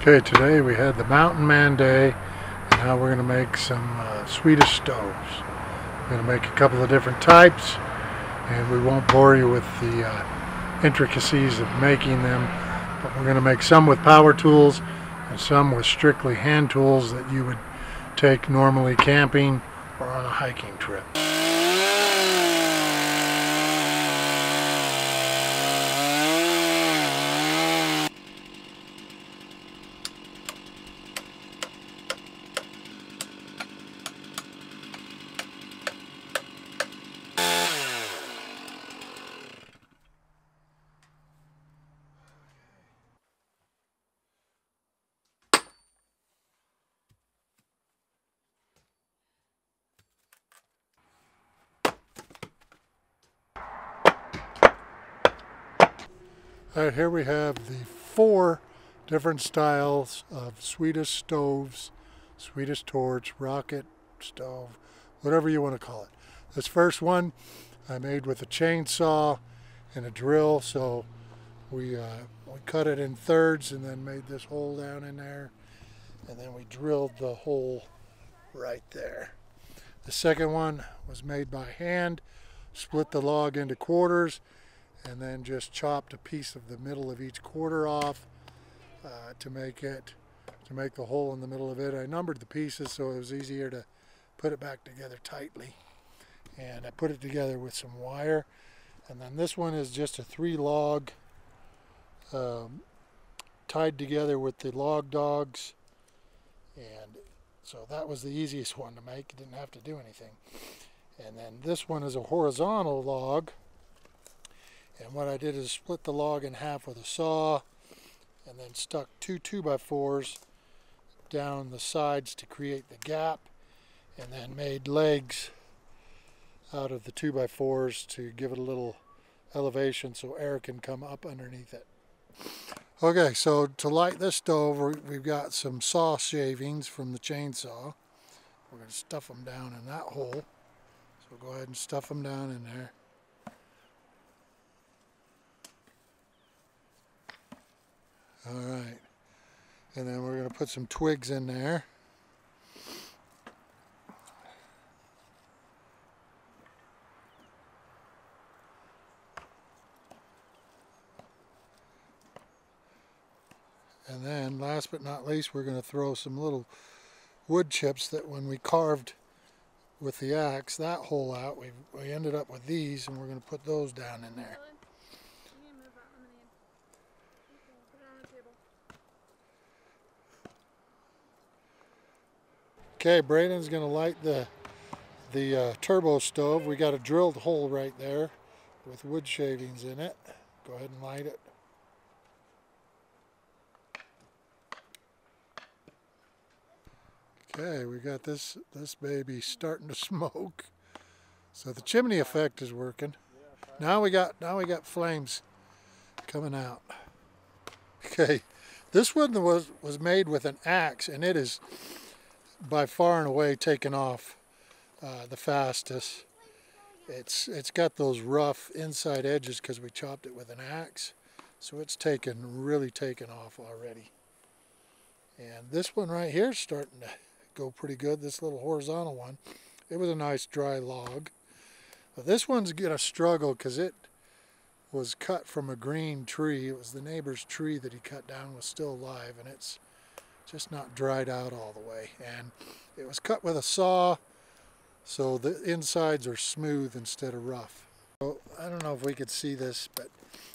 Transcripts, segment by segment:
Okay, today we had the Mountain Man Day, and now we're going to make some Swedish stoves. We're going to make a couple of different types, and we won't bore you with the intricacies of making them, but we're going to make some with power tools and some with strictly hand tools that you would take normally camping or on a hiking trip. Alright, here we have the 4 different styles of Swedish stoves, Swedish torch, rocket stove, whatever you want to call it. This first one I made with a chainsaw and a drill, so we cut it in thirds and then made this hole down in there, and then we drilled the hole right there. The second one was made by hand, split the log into quarters, and then just chopped a piece of the middle of each quarter off to make the hole in the middle of it. I numbered the pieces so it was easier to put it back together tightly, and I put it together with some wire. And then this one is just a 3 log tied together with the log dogs, and so that was the easiest one to make. Didn't have to do anything. And then this one is a horizontal log. And what I did is split the log in half with a saw and then stuck 2 2x4s down the sides to create the gap, and then made legs out of the 2x4s to give it a little elevation so air can come up underneath it. Okay, so to light this stove, we've got some saw shavings from the chainsaw. We're going to stuff them down in that hole. So go ahead and stuff them down in there. Alright, and then we're going to put some twigs in there. And then, last but not least, we're going to throw some little wood chips that when we carved with the axe that hole out, we ended up with these, and we're going to put those down in there. Okay, Braden's going to light the turbo stove. We got a drilled hole right there with wood shavings in it. Go ahead and light it. Okay, we got this baby starting to smoke. So the chimney effect is working. Now we got flames coming out. Okay, this one was made with an axe, and it is by far and away taken off the fastest. It's got those rough inside edges because we chopped it with an axe, so it's really taken off already. And this one right here is starting to go pretty good. This little horizontal one, it was a nice dry log, but this one's gonna struggle because it was cut from a green tree. It was the neighbor's tree that he cut down, was still alive, and it's just not dried out all the way. And it was cut with a saw, so the insides are smooth instead of rough. So I don't know if we could see this, but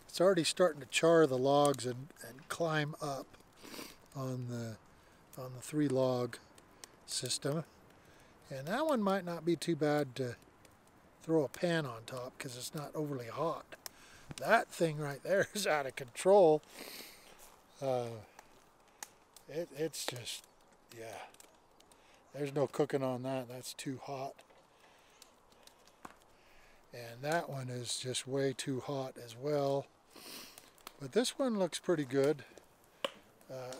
it's already starting to char the logs and climb up on the 3 log system. And that one might not be too bad to throw a pan on top because it's not overly hot. That thing right there is out of control. It's just, yeah, there's no cooking on that. That's too hot. And that one is just way too hot as well. But this one looks pretty good.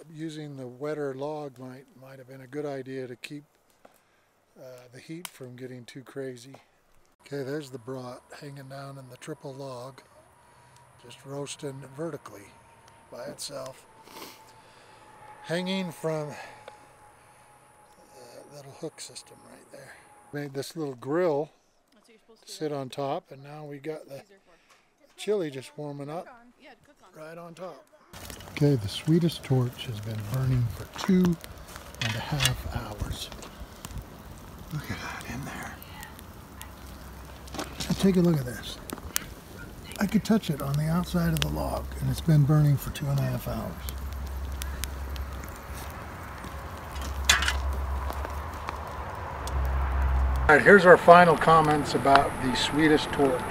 Using the wetter log might have been a good idea to keep the heat from getting too crazy. Okay, there's the brat hanging down in the triple log, just roasting vertically by itself. hanging from that little hook system right there. Made this little grill sit on top, and now we got the chili just warming up right on top. Okay, the Swedish torch has been burning for 2.5 hours. Look at that in there. Now take a look at this. I could touch it on the outside of the log, and it's been burning for 2.5 hours. All right, here's our final comments about the Swedish torch.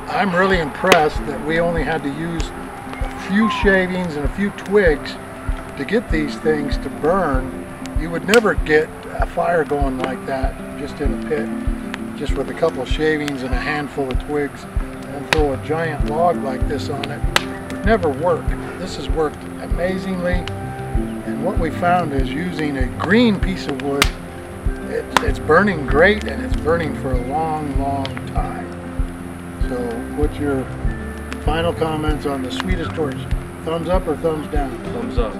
I'm really impressed that we only had to use a few shavings and a few twigs to get these things to burn. You would never get a fire going like that just in a pit, just with a couple of shavings and a handful of twigs, and throw a giant log like this on it. It would never work. This has worked amazingly, and what we found is using a green piece of wood, it's burning great, and it's burning for a long, long time. So what's your final comments on the Swedish torch? Thumbs up or thumbs down? Thumbs up.